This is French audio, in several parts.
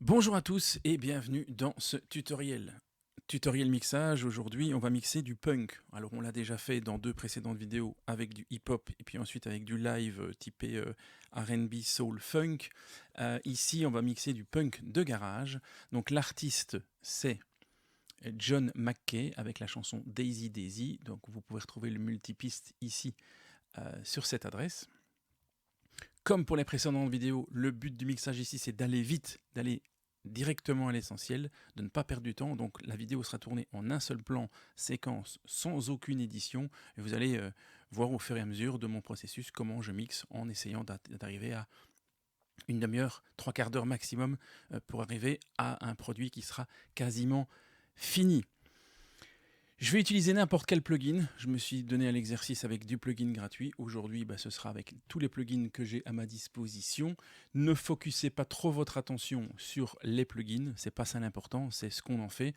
Bonjour à tous et bienvenue dans ce tutoriel. Tutoriel mixage, aujourd'hui on va mixer du punk. Alors on l'a déjà fait dans deux précédentes vidéos avec du hip-hop et puis ensuite avec du live typé R&B, soul, funk. Ici on va mixer du punk de garage. Donc l'artiste c'est John McKay avec la chanson Daisy Daisy. Donc vous pouvez retrouver le multipiste ici sur cette adresse. Comme pour les précédentes vidéos, le but du mixage ici c'est d'aller vite, d'aller directement à l'essentiel, de ne pas perdre du temps. Donc la vidéo sera tournée en un seul plan, séquence, sans aucune édition. Et vous allez voir au fur et à mesure de mon processus comment je mixe en essayant d'arriver à une demi-heure, trois quarts d'heure maximum pour arriver à un produit qui sera quasiment fini. Je vais utiliser n'importe quel plugin. Je me suis donné à l'exercice avec du plugin gratuit. Aujourd'hui, ce sera avec tous les plugins que j'ai à ma disposition. Ne focussez pas trop votre attention sur les plugins. C'est pas ça l'important, c'est ce qu'on en fait.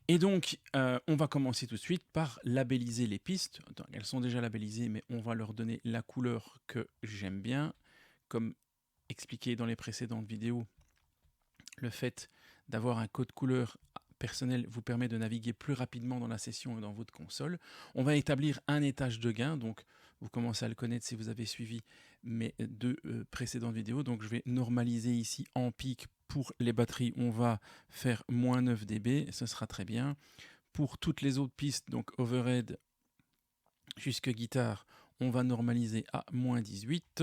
Et donc, on va commencer tout de suite par labelliser les pistes. Elles sont déjà labellisées, mais on va leur donner la couleur que j'aime bien. Comme expliqué dans les précédentes vidéos, le fait d'avoir un code couleur personnel vous permet de naviguer plus rapidement dans la session et dans votre console. On va établir un étage de gain, donc vous commencez à le connaître si vous avez suivi mes deux précédentes vidéos. Donc je vais normaliser ici en pic pour les batteries, on va faire moins 9 dB, ce sera très bien. Pour toutes les autres pistes, donc overhead jusque guitare, on va normaliser à moins 18.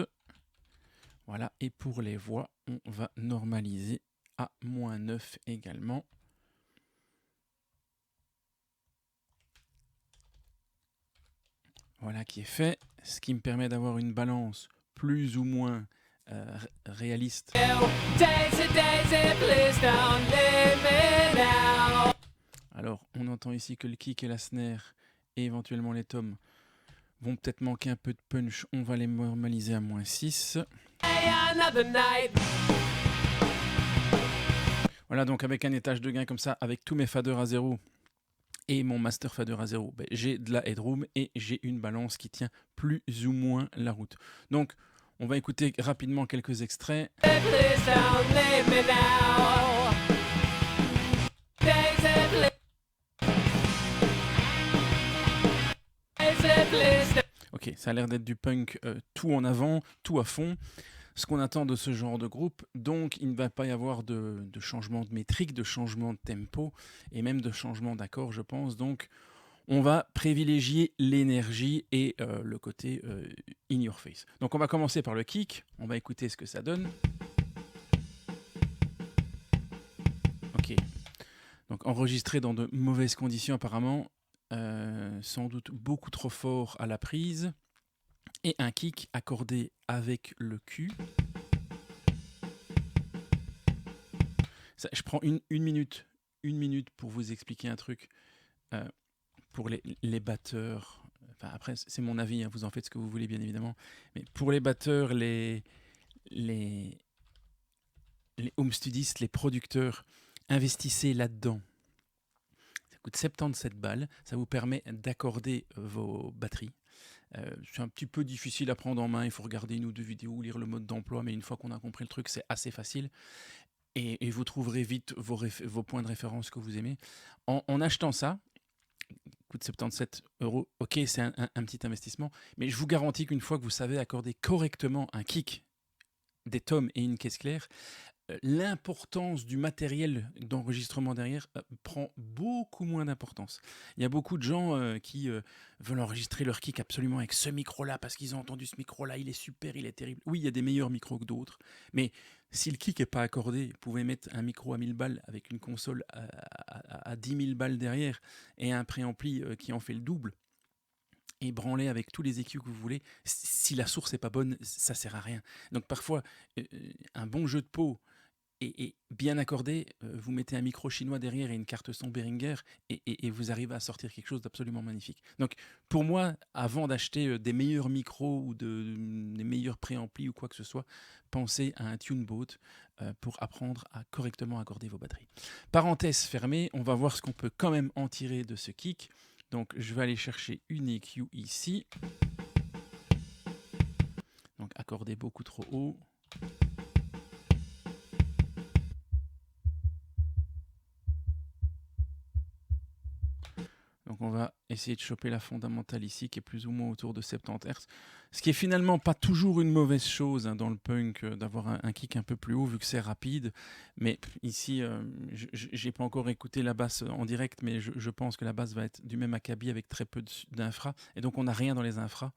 Voilà, et pour les voix, on va normaliser à moins 9 également. Voilà qui est fait, ce qui me permet d'avoir une balance plus ou moins réaliste. Alors on entend ici que le kick et la snare et éventuellement les toms vont peut-être manquer un peu de punch, on va les normaliser à moins 6. Voilà, donc avec un étage de gain comme ça, avec tous mes faders à 0 et mon master fader à 0, j'ai de la headroom et j'ai une balance qui tient plus ou moins la route. Donc on va écouter rapidement quelques extraits. Ok, ça a l'air d'être du punk tout en avant, tout à fond. Ce qu'on attend de ce genre de groupe, donc il ne va pas y avoir de changement de métrique, de changement de tempo et même de changement d'accord, je pense. Donc on va privilégier l'énergie et le côté in your face. Donc on va commencer par le kick, on va écouter ce que ça donne. Ok, donc enregistré dans de mauvaises conditions apparemment, sans doute beaucoup trop fort à la prise, et un kick accordé avec le cul. Ça, je prends une minute pour vous expliquer un truc. Pour les batteurs, enfin après c'est mon avis, hein, vous en faites ce que vous voulez bien évidemment, mais pour les batteurs, les home studistes, les producteurs, investissez là-dedans. Ça coûte 77 balles, ça vous permet d'accorder vos batteries. C'est un petit peu difficile à prendre en main, il faut regarder une ou deux vidéos, lire le mode d'emploi, mais une fois qu'on a compris le truc, c'est assez facile. Et vous trouverez vite vos points de référence que vous aimez. En achetant ça, coûte 77 €, ok, c'est un petit investissement, mais je vous garantis qu'une fois que vous savez accorder correctement un kick, des toms et une caisse claire, l'importance du matériel d'enregistrement derrière prend beaucoup moins d'importance. Il y a beaucoup de gens qui veulent enregistrer leur kick absolument avec ce micro-là parce qu'ils ont entendu ce micro-là, il est super, il est terrible. Oui, il y a des meilleurs micros que d'autres, mais si le kick n'est pas accordé, vous pouvez mettre un micro à 1000 balles avec une console à 10 000 balles derrière et un préampli qui en fait le double et branler avec tous les EQ que vous voulez. Si la source n'est pas bonne, ça sert à rien. Donc parfois, un bon jeu de peau et bien accordé, vous mettez un micro chinois derrière et une carte son Behringer et vous arrivez à sortir quelque chose d'absolument magnifique. Donc pour moi, avant d'acheter des meilleurs micros ou des meilleurs préamplis ou quoi que ce soit, pensez à un TuneBot pour apprendre à correctement accorder vos batteries. Parenthèse fermée, on va voir ce qu'on peut quand même en tirer de ce kick. Donc je vais aller chercher une EQ ici. Donc accorder beaucoup trop haut. Donc on va essayer de choper la fondamentale ici qui est plus ou moins autour de 70 Hz. Ce qui est finalement pas toujours une mauvaise chose dans le punk d'avoir un kick un peu plus haut vu que c'est rapide. Mais ici, j'ai pas encore écouté la basse en direct, mais je pense que la basse va être du même acabit avec très peu d'infra. Et donc on n'a rien dans les infras.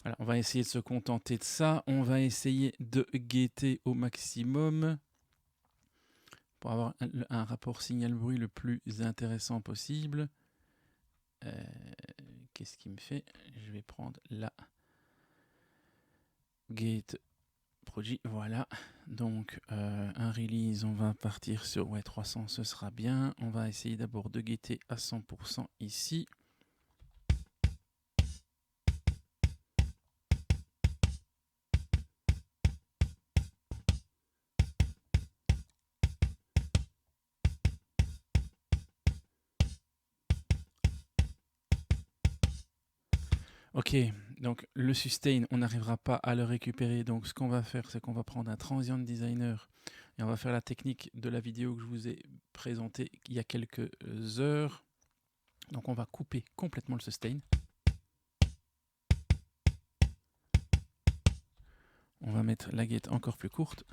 Voilà, on va essayer de se contenter de ça. On va essayer de guetter au maximum pour avoir un rapport signal-bruit le plus intéressant possible. Qu'est-ce qui me fait? Je vais prendre la gate Prodigy. Voilà. Donc, un release, on va partir sur 300, ce sera bien. On va essayer d'abord de guetter à 100% ici. Ok, donc le sustain, on n'arrivera pas à le récupérer. Donc ce qu'on va faire, c'est qu'on va prendre un transient designer et on va faire la technique de la vidéo que je vous ai présentée il y a quelques heures. Donc on va couper complètement le sustain. On va mettre la gate encore plus courte.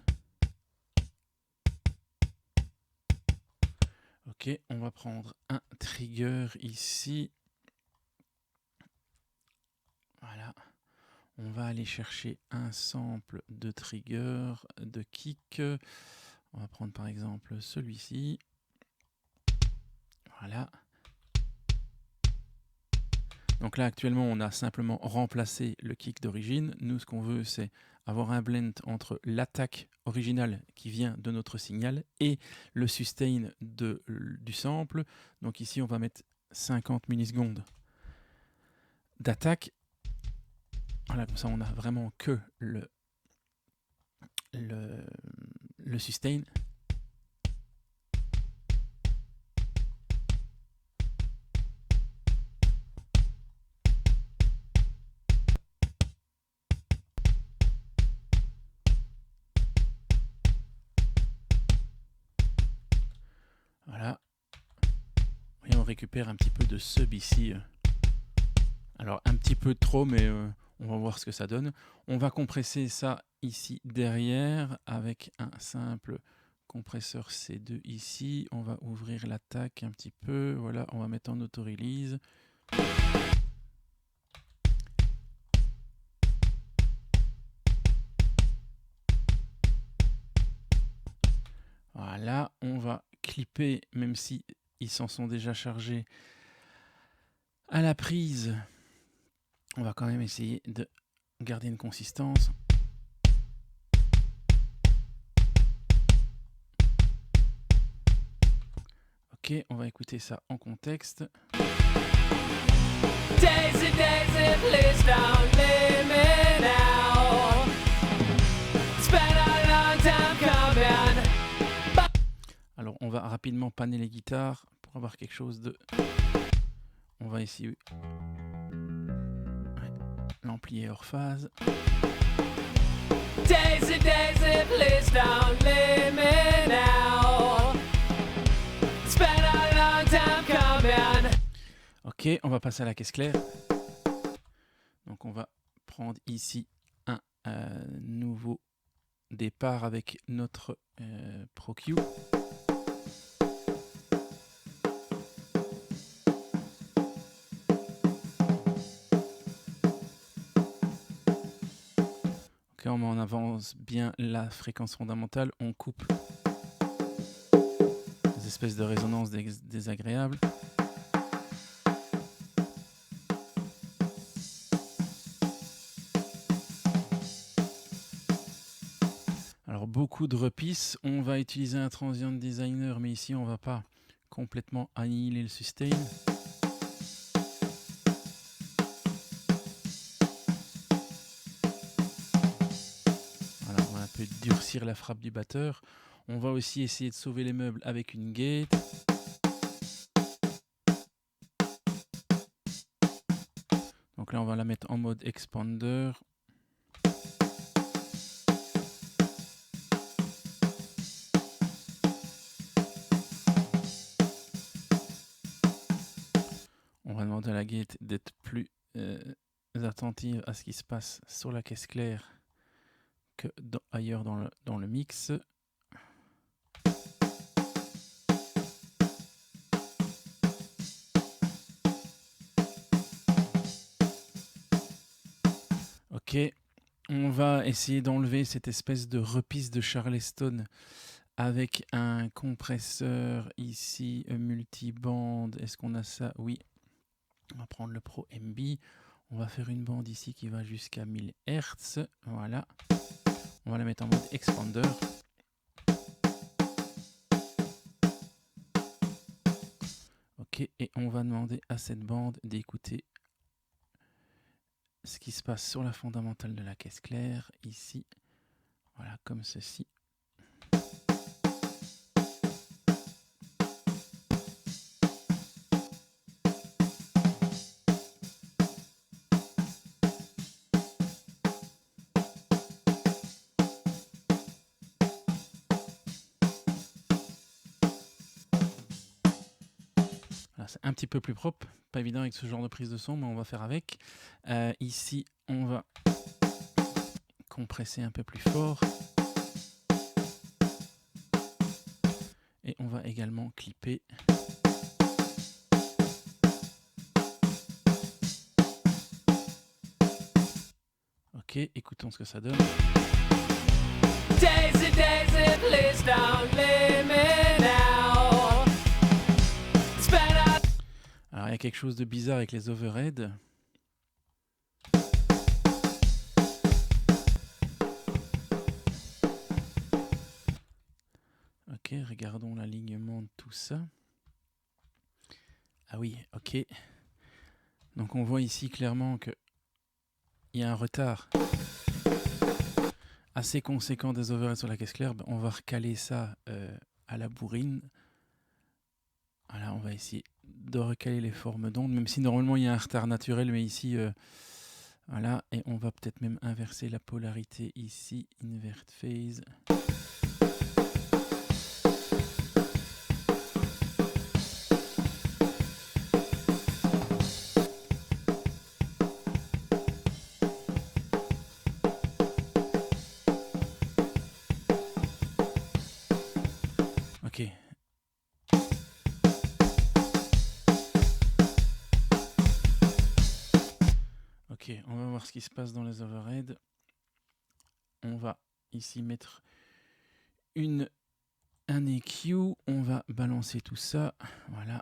Ok, on va prendre un trigger ici. Voilà. On va aller chercher un sample de trigger, de kick. On va prendre par exemple celui-ci. Voilà. Donc là actuellement on a simplement remplacé le kick d'origine. Nous ce qu'on veut c'est avoir un blend entre l'attaque originale qui vient de notre signal et le sustain du sample. Donc ici on va mettre 50 millisecondes d'attaque. Voilà, comme ça on a vraiment que le sustain. Voilà. Et on récupère un petit peu de sub ici. Alors un petit peu trop, mais on va voir ce que ça donne. On va compresser ça ici derrière avec un simple compresseur C2 ici. On va ouvrir l'attaque un petit peu. Voilà, on va mettre en auto-release. Voilà, on va clipper, même si ils s'en sont déjà chargés à la prise. On va quand même essayer de garder une consistance. Ok, on va écouter ça en contexte. Daisy, Daisy, please don't leave me now. It's been a long time coming. Alors, on va rapidement panner les guitares pour avoir quelque chose de... On va essayer... Ouais. L'ampli est hors phase. Daisy, Daisy, please don't leave me now. It's been a long time coming. Ok, on va passer à la caisse claire. Donc on va prendre ici un nouveau départ avec notre Pro Q. Ok, on avance bien la fréquence fondamentale, on coupe des espèces de résonances désagréables. Alors beaucoup de repisses, on va utiliser un transient designer, mais ici on va pas complètement annihiler le sustain. Voilà, on va un peu durcir la frappe du batteur. On va aussi essayer de sauver les meubles avec une gate. Donc là, on va la mettre en mode expander. On va demander à la gate d'être plus attentive à ce qui se passe sur la caisse claire que ailleurs dans le mix. Ok, on va essayer d'enlever cette espèce de repisse de Charleston avec un compresseur ici multiband. Est-ce qu'on a ça? Oui. On va prendre le Pro MB. On va faire une bande ici qui va jusqu'à 1000 Hz. Voilà. On va la mettre en mode expander. Ok, et on va demander à cette bande d'écouter ce qui se passe sur la fondamentale de la caisse claire, ici, voilà, comme ceci. Voilà, c'est un petit peu plus propre, pas évident avec ce genre de prise de son, mais on va faire avec. Ici, on va compresser un peu plus fort. Et on va également clipper. Ok, écoutons ce que ça donne. Daisy, Daisy, please don't leave me now. Alors il y a quelque chose de bizarre avec les overheads. Ok, regardons l'alignement de tout ça. Ah oui, ok. Donc on voit ici clairement qu'il y a un retard assez conséquent des overheads sur la caisse claire. On va recaler ça à la bourrine. Voilà, on va essayer de recaler les formes d'ondes, même si normalement il y a un retard naturel, mais ici, voilà, et on va peut-être même inverser la polarité ici, invert phase. Ok. Ok, on va voir ce qui se passe dans les overheads. On va ici mettre un EQ. On va balancer tout ça. Voilà.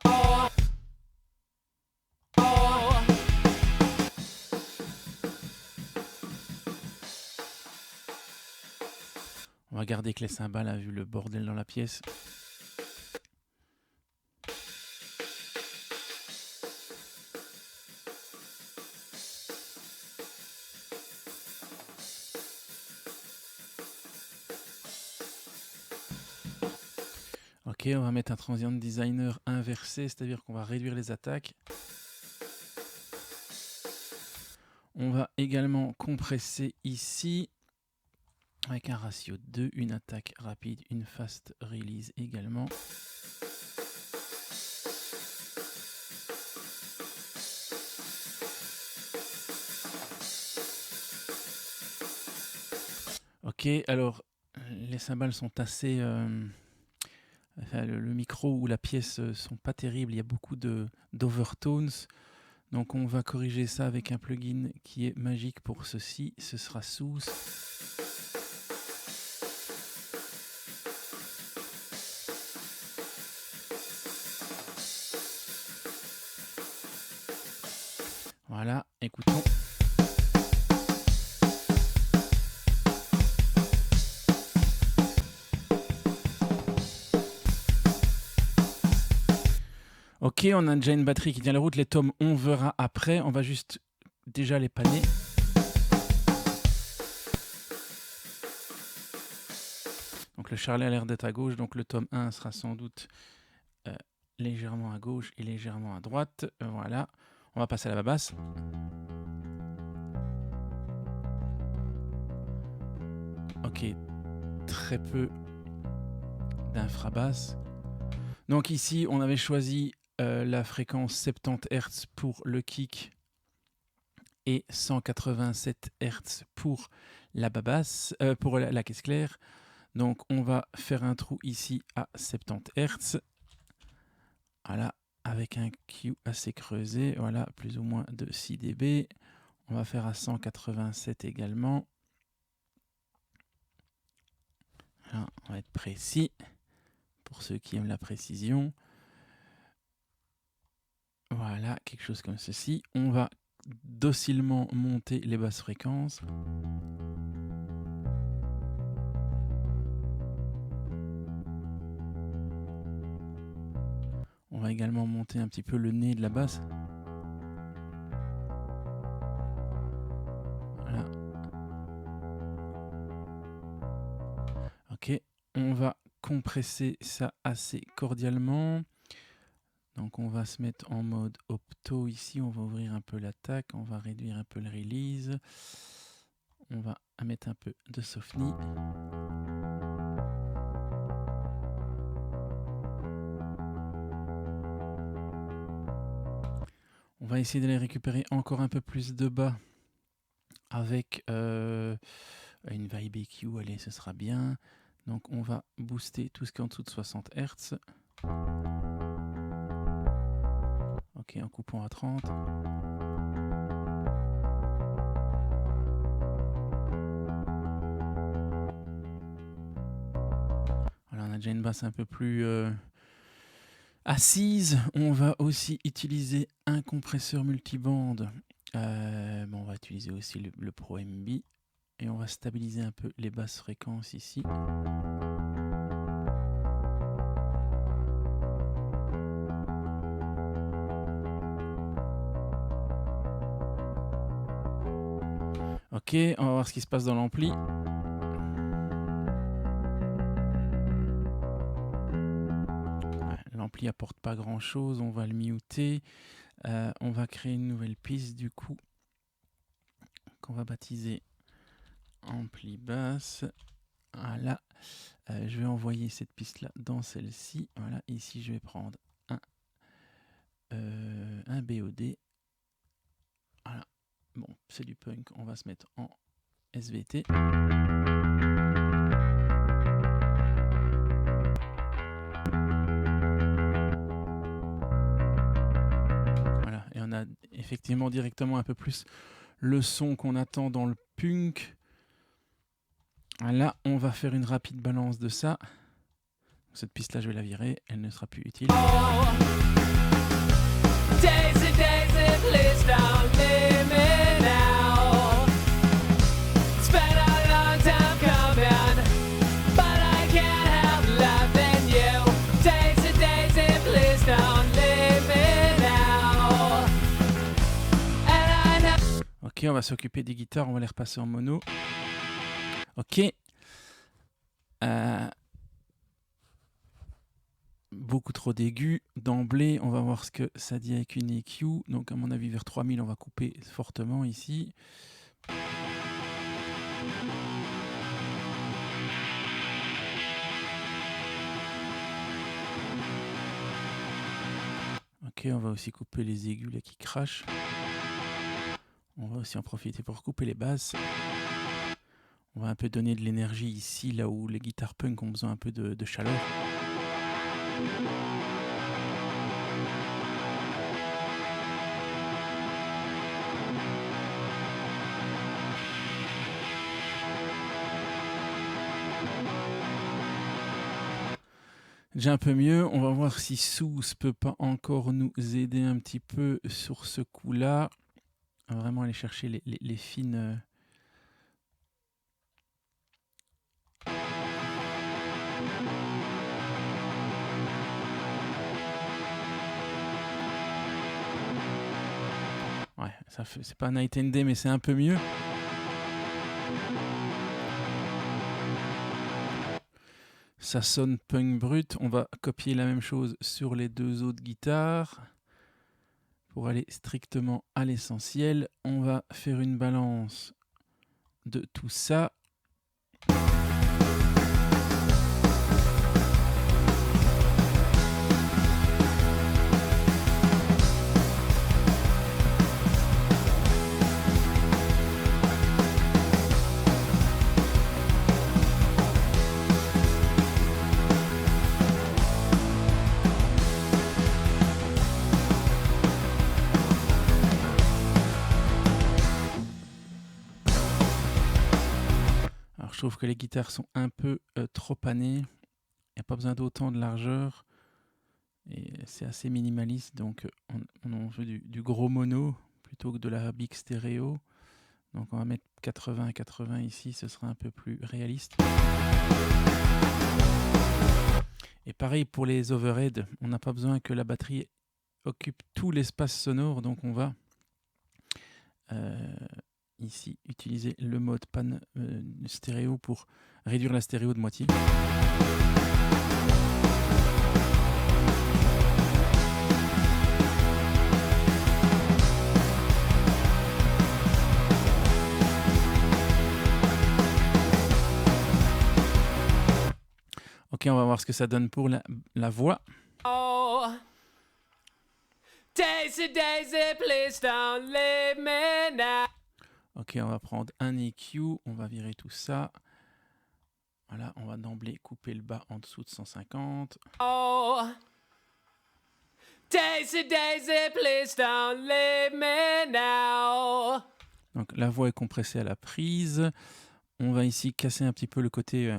On va garder que les cymbales a vu le bordel dans la pièce. Ok, on va mettre un transient designer inversé, c'est-à-dire qu'on va réduire les attaques. On va également compresser ici avec un ratio 2, une attaque rapide, une fast release également. Ok, alors les cymbales sont assez... le micro ou la pièce sont pas terribles, il y a beaucoup d'overtones. Donc on va corriger ça avec un plugin qui est magique pour ceci, ce sera Sous. Voilà, écoutons. Ok, on a déjà une batterie qui tient la route. Les tomes, on verra après. On va juste déjà les panner. Donc le charlet a l'air d'être à gauche. Donc le tome 1 sera sans doute légèrement à gauche et légèrement à droite. Voilà. On va passer à la basse. Ok, très peu d'infrabasse. Donc ici, on avait choisi la fréquence 70 Hz pour le kick et 187 Hz pour la babasse, pour la caisse claire. Donc on va faire un trou ici à 70 Hz. Voilà, avec un Q assez creusé, voilà, plus ou moins de 6 dB. On va faire à 187 également. Voilà, on va être précis pour ceux qui aiment la précision. Voilà, quelque chose comme ceci. On va docilement monter les basses fréquences. On va également monter un petit peu le nez de la basse. Voilà. Ok, on va compresser ça assez cordialement. Donc on va se mettre en mode opto ici, on va ouvrir un peu l'attaque, on va réduire un peu le release. On va mettre un peu de softening. On va essayer d'aller récupérer encore un peu plus de bas avec une vibe EQ, allez, ce sera bien. Donc on va booster tout ce qui est en dessous de 60 Hz. Ok, en coupant à 30. Voilà, on a déjà une basse un peu plus assise. On va aussi utiliser un compresseur multibande. On va utiliser aussi le Pro MB. Et on va stabiliser un peu les basses fréquences ici. Ok, on va voir ce qui se passe dans l'ampli. L'ampli apporte pas grand chose, on va le muter. On va créer une nouvelle piste du coup qu'on va baptiser ampli basse. Voilà, je vais envoyer cette piste là dans celle-ci. Voilà, ici je vais prendre un BOD. Voilà, bon, c'est du punk, on va se mettre en SVT. Voilà, et on a effectivement directement un peu plus le son qu'on attend dans le punk. Là, on va faire une rapide balance de ça. Cette piste-là, je vais la virer, elle ne sera plus utile. Ok, on va s'occuper des guitares, on va les repasser en mono. Ok. Beaucoup trop d'aigus. D'emblée, on va voir ce que ça dit avec une EQ. Donc, à mon avis, vers 3000, on va couper fortement ici. Ok, on va aussi couper les aigus là qui crachent. On va aussi en profiter pour couper les basses. On va un peu donner de l'énergie ici, là où les guitares punk ont besoin un peu de chaleur. Déjà un peu mieux, on va voir si Soos peut pas encore nous aider un petit peu sur ce coup-là. On va vraiment aller chercher les fines... Ouais, c'est pas Night and Day, mais c'est un peu mieux. Ça sonne punk brut. On va copier la même chose sur les deux autres guitares. Pour aller strictement à l'essentiel, on va faire une balance de tout ça. trouve que les guitares sont un peu trop panées. Il n'y a pas besoin d'autant de largeur. Et c'est assez minimaliste, donc on en veut du gros mono plutôt que de la big stéréo. Donc on va mettre 80-80 ici, ce sera un peu plus réaliste. Et pareil pour les overheads, on n'a pas besoin que la batterie occupe tout l'espace sonore, donc on va ici utiliser le mode pan stéréo pour réduire la stéréo de moitié. Ok, on va voir ce que ça donne pour la voix. Oh, Daisy, Daisy, please don't leave me now. Ok, on va prendre un EQ, on va virer tout ça. Voilà, on va d'emblée couper le bas en dessous de 150. Oh, Daisy, Daisy, please don't leave me now. Donc la voix est compressée à la prise. On va ici casser un petit peu le côté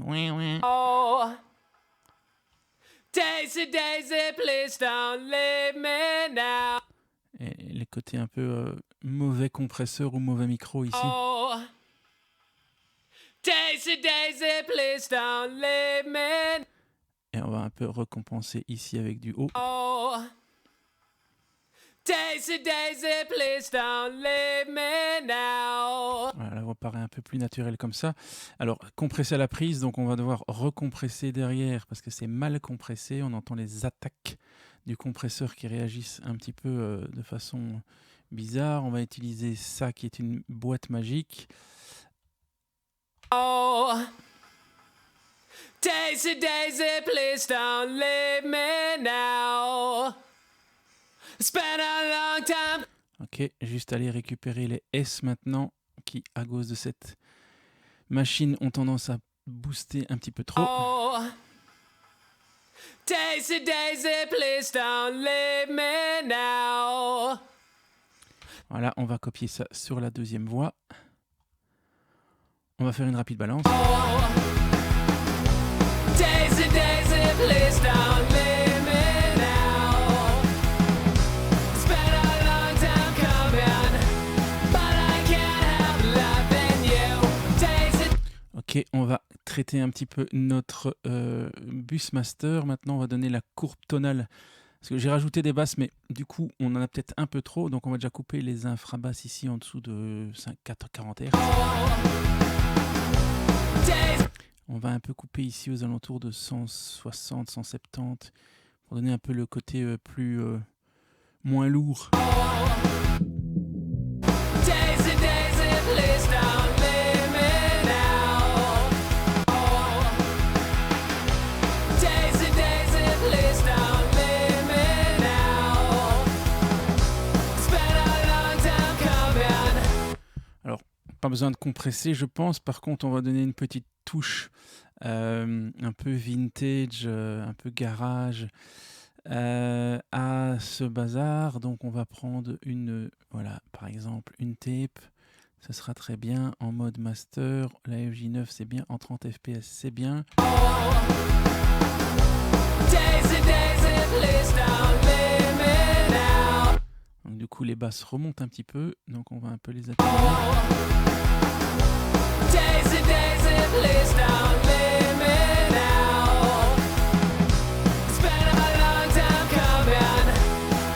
oh, Daisy, Daisy, please don't leave me now. Et les côtés un peu mauvais compresseur ou mauvais micro ici. Oh, Daisy, Daisy, please don't leave me. Et on va un peu recompenser ici avec du haut. Oh, Daisy, Daisy, please don't leave me now. Voilà, la voix paraît un peu plus naturelle comme ça. Alors, compresser à la prise, donc on va devoir recompresser derrière parce que c'est mal compressé. On entend les attaques du compresseur qui réagissent un petit peu de façon bizarre. On va utiliser ça qui est une boîte magique. Oh, Daisy, Daisy, please don't leave me now. Spend a long time. Ok, juste aller récupérer les S maintenant qui, à cause de cette machine, ont tendance à booster un petit peu trop. Oh, Daisy, Daisy, please don't leave me now. Voilà, on va copier ça sur la deuxième voix. On va faire une rapide balance. Oh, Daisy, Daisy, please don't leave me now. Spent a long time coming, but I can't help loving you. Daisy. Ok, on va traiter un petit peu notre Busmaster. Maintenant, on va donner la courbe tonale. Parce que j'ai rajouté des basses, mais du coup, on en a peut-être un peu trop. Donc, on va déjà couper les infrabasses ici en dessous de 40 Hz. On va un peu couper ici aux alentours de 160, 170 pour donner un peu le côté moins lourd. Daisy, Daisy, please don't leave me now. Daisy, Daisy, please don't leave me now. Spent a long time coming. Alors, pas besoin de compresser, je pense. Par contre, on va donner une petite touche un peu vintage, un peu garage à ce bazar. Donc on va prendre voilà, par exemple une tape, ce sera très bien en mode master. La FJ9 c'est bien, en 30 fps c'est bien. Daisy, Daisy, please don't leave me now. Donc du coup les basses remontent un petit peu, donc on va un peu les atténuer. Daisy, Daisy, please don't leave me now. Spent a long time coming,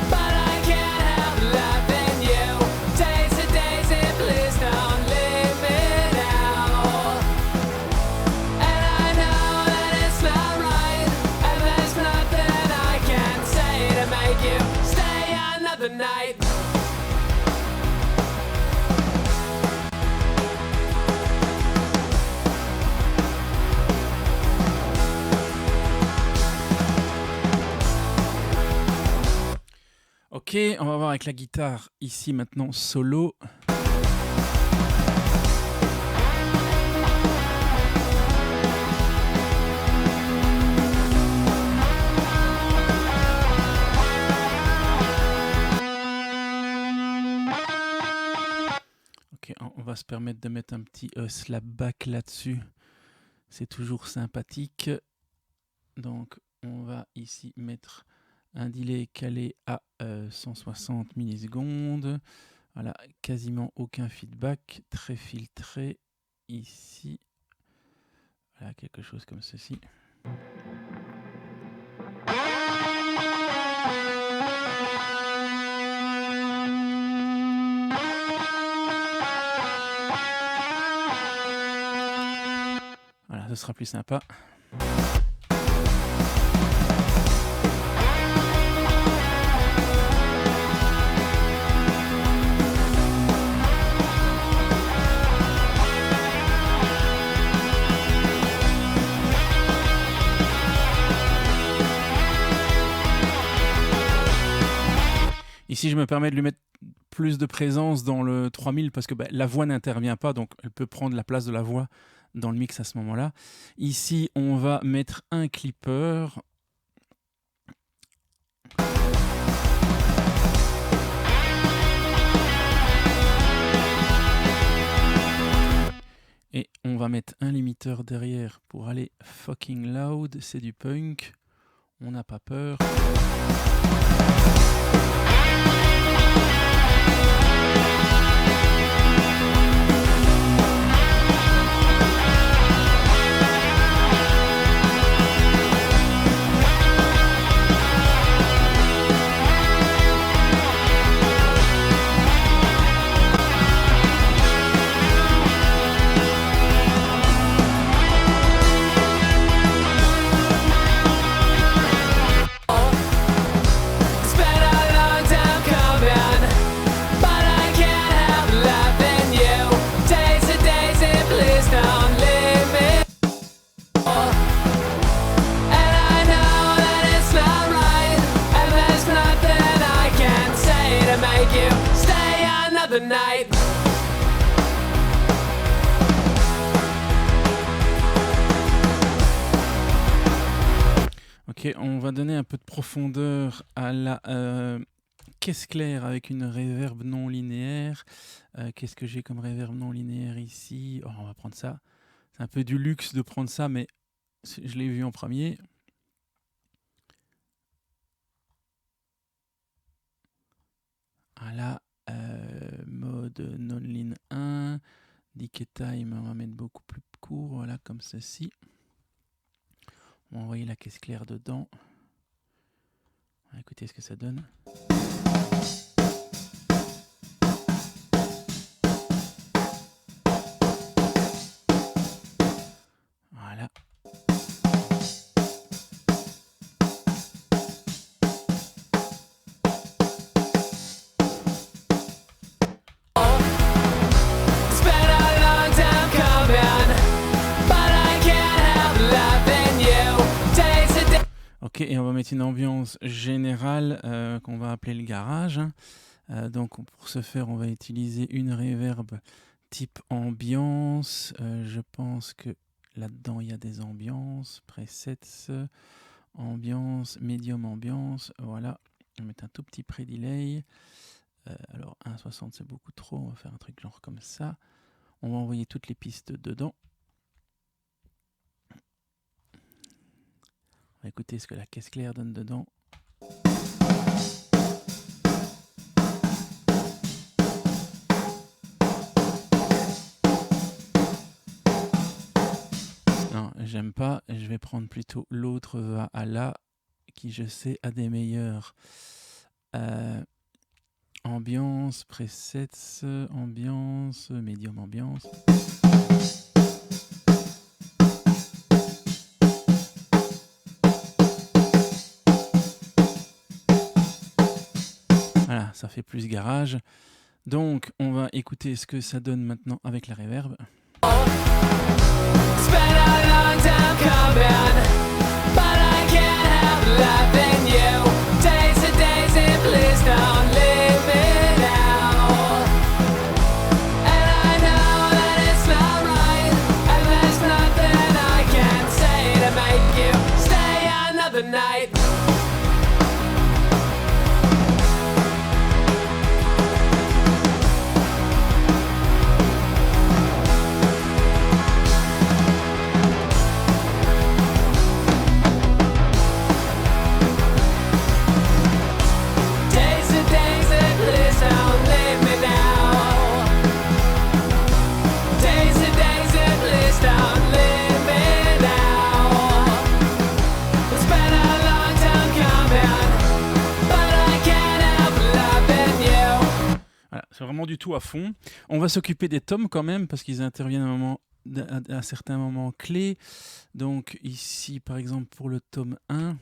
but I can't help loving you. Daisy, Daisy, please don't leave me now. And I know that it's not right, and there's nothing I can say to make you stay another night. Ok, on va voir avec la guitare ici maintenant solo. Ok, on va se permettre de mettre un petit slapback là-dessus C'est toujours sympathique. Donc on va ici mettre un delay calé à 160 millisecondes. Voilà, quasiment aucun feedback, très filtré ici. Voilà, quelque chose comme ceci. Voilà, ce sera plus sympa. Ici, je me permets de lui mettre plus de présence dans le 3000 parce que la voix n'intervient pas, donc elle peut prendre la place de la voix dans le mix à ce moment-là. Ici, on va mettre un clipper. Et on va mettre un limiteur derrière pour aller fucking loud. C'est du punk. On n'a pas peur. Ok, on va donner un peu de profondeur à la caisse claire avec une reverb non linéaire. Qu'est-ce que j'ai comme reverb non linéaire ici? On va prendre ça. C'est un peu du luxe de prendre ça, mais je l'ai vu en premier. Voilà, mode non-line 1. Decay time, on va mettre beaucoup plus court, voilà, comme ceci. On va envoyer la caisse claire dedans. On va écouter ce que ça donne. Voilà. Ok, et on va mettre une ambiance générale qu'on va appeler le garage. Donc pour ce faire, on va utiliser une reverb type ambiance. Je pense que là-dedans, il y a des ambiances, presets, ambiance, medium ambiance. Voilà, on va mettre un tout petit pré-delay. Alors 1,60 c'est beaucoup trop, on va faire un truc genre comme ça. On va envoyer toutes les pistes dedans. On va écouter ce que la caisse claire donne dedans. Non, j'aime pas. Je vais prendre plutôt l'autre va à la qui je sais a des meilleurs. Ambiance, presets, ambiance, medium ambiance. Voilà, ça fait plus garage. Donc, on va écouter ce que ça donne maintenant avec la reverb. vraiment du tout à fond. On va s'occuper des tomes quand même, parce qu'ils interviennent à certains moments clés. Donc ici, par exemple, pour le tome 1,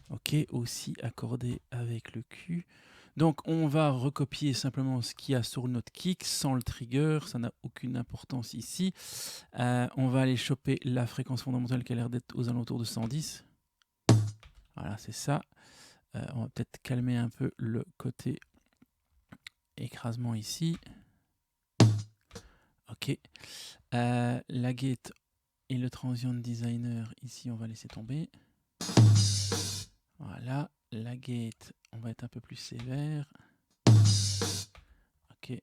ok, aussi accordé avec le Q. Donc on va recopier simplement ce qu'il y a sur notre kick sans le trigger, ça n'a aucune importance ici. On va aller choper la fréquence fondamentale qui a l'air d'être aux alentours de 110. Voilà, c'est ça. On va peut-être calmer un peu le côté écrasement ici. Ok. La gate et le transient designer, ici on va laisser tomber. Voilà. La gate, on va être un peu plus sévère. Ok.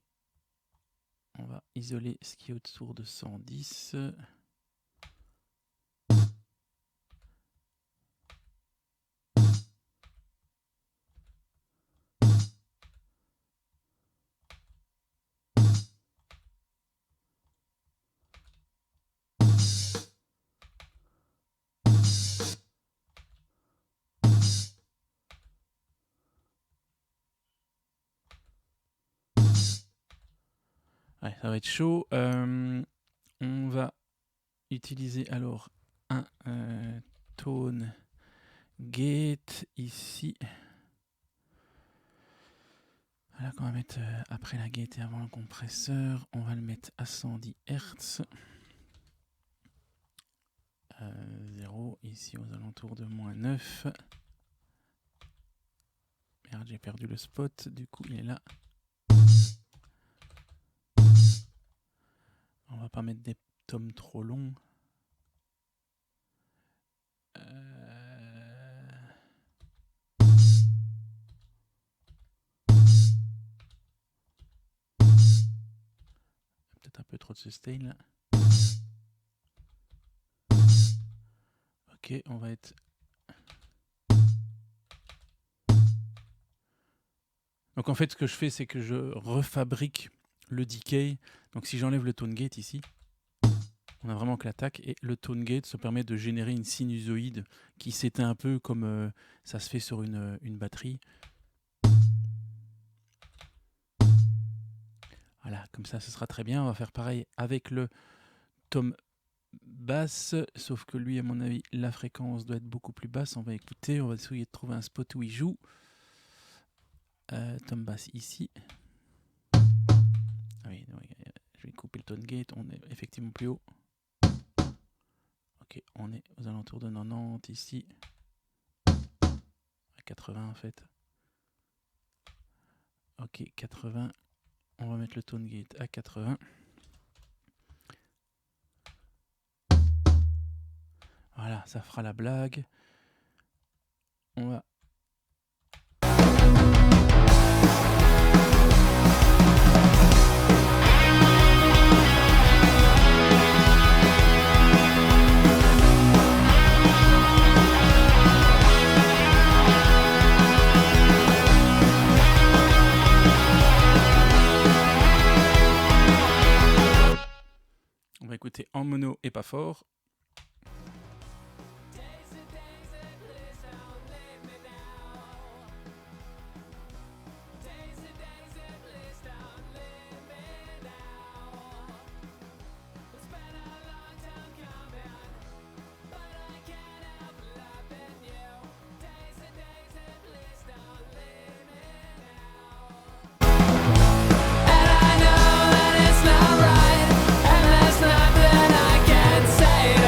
On va isoler ce qui est autour de 110. Ouais, ça va être chaud. On va utiliser alors un tone gate ici. Voilà qu'on va mettre après la gate et avant le compresseur. On va le mettre à 110 Hz. 0 ici aux alentours de -9. Merde, j'ai perdu le spot. Du coup, il est là. On va pas mettre des tomes trop longs. Peut-être un peu trop de sustain là. Ok, on va être... Donc en fait, ce que je fais, c'est que je refabrique le decay. Donc si j'enlève le tone gate ici, on a vraiment que l'attaque. Et le tone gate se permet de générer une sinusoïde qui s'éteint un peu comme ça se fait sur une batterie. Voilà, comme ça, ce sera très bien. On va faire pareil avec le tome basse, sauf que lui, à mon avis, la fréquence doit être beaucoup plus basse. On va écouter, on va essayer de trouver un spot où il joue. Tome basse ici. Ah oui, je vais couper le tone gate, on est effectivement plus haut. Ok, on est aux alentours de 90 ici. À 80 en fait. Ok, 80. On va mettre le tone gate à 80. Voilà, ça fera la blague. On va... On va écouter en mono et pas fort. Say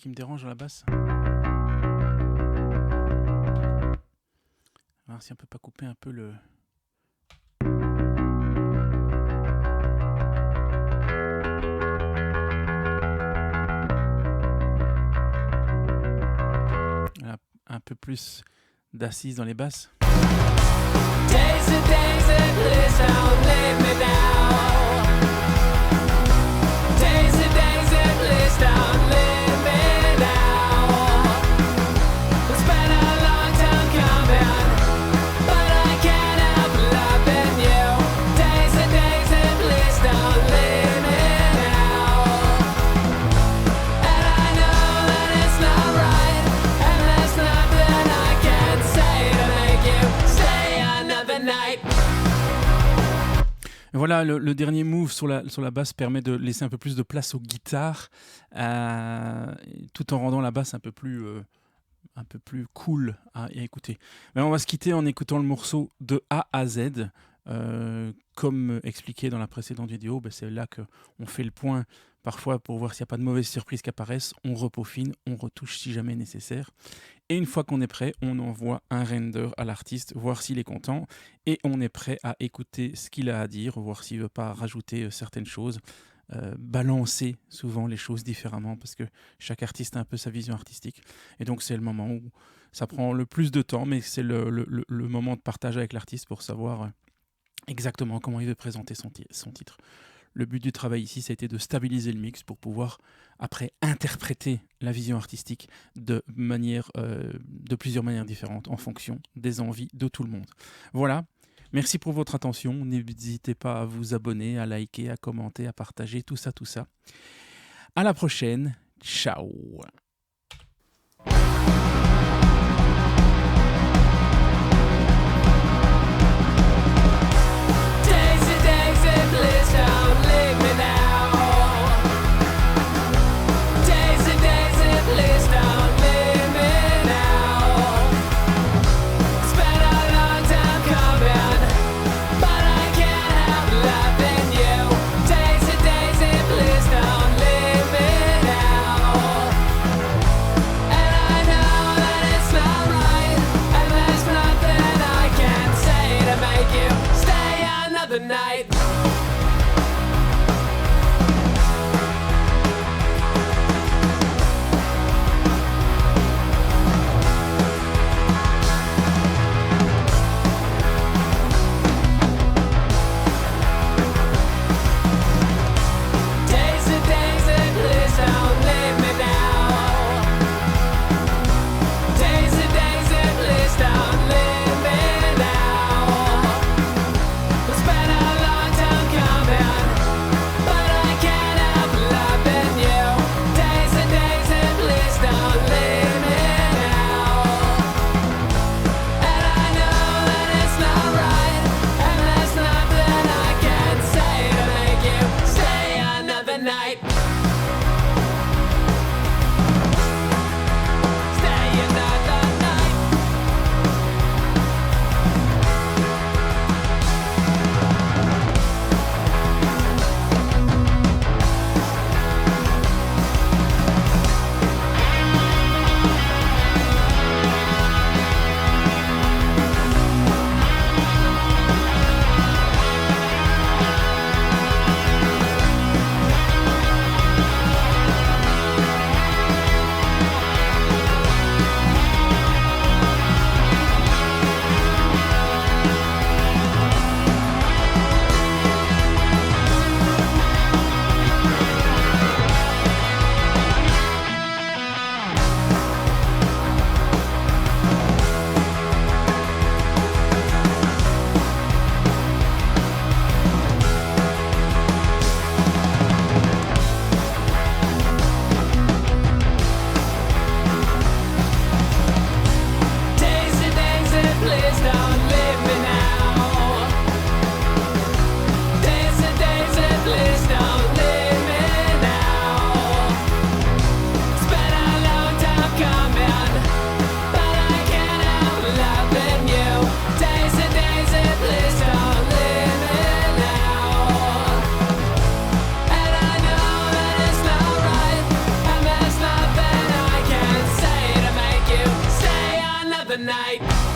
qui me dérange dans la basse. Alors si on peut pas couper un peu le... Voilà, un peu plus d'assise dans les basses. Daisy, Daisy, please don't leave me now. Daisy, Daisy, please don't leave me now. It's been a long time coming, but I can't help loving you. Daisy, Daisy, please don't leave me now. And I know that it's not right, and there's nothing I can say to make you stay another night. Voilà, le dernier move sur la basse permet de laisser un peu plus de place aux guitares, tout en rendant la basse un peu plus cool à écouter. Mais on va se quitter en écoutant le morceau de A à Z. Comme expliqué dans la précédente vidéo, c'est là qu'on fait le point parfois pour voir s'il n'y a pas de mauvaises surprises qui apparaissent. On repeaufine, on retouche si jamais nécessaire. Et une fois qu'on est prêt, on envoie un render à l'artiste, voir s'il est content. Et on est prêt à écouter ce qu'il a à dire, voir s'il ne veut pas rajouter certaines choses. Balancer souvent les choses différemment parce que chaque artiste a un peu sa vision artistique. Et donc c'est le moment où ça prend le plus de temps, mais c'est le moment de partage avec l'artiste pour savoir exactement comment il veut présenter son titre. Le but du travail ici, ça a été de stabiliser le mix pour pouvoir après interpréter la vision artistique de plusieurs manières différentes en fonction des envies de tout le monde. Voilà, merci pour votre attention. N'hésitez pas à vous abonner, à liker, à commenter, à partager, tout ça. À la prochaine, ciao. Please don't leave me now. Daisy, Daisy, please don't leave me now. It's been a long time coming, but I can't help loving you. Daisy, Daisy, please don't leave me now. And I know that it's not right, and there's nothing I can say to make you stay another night. It's been a long the night.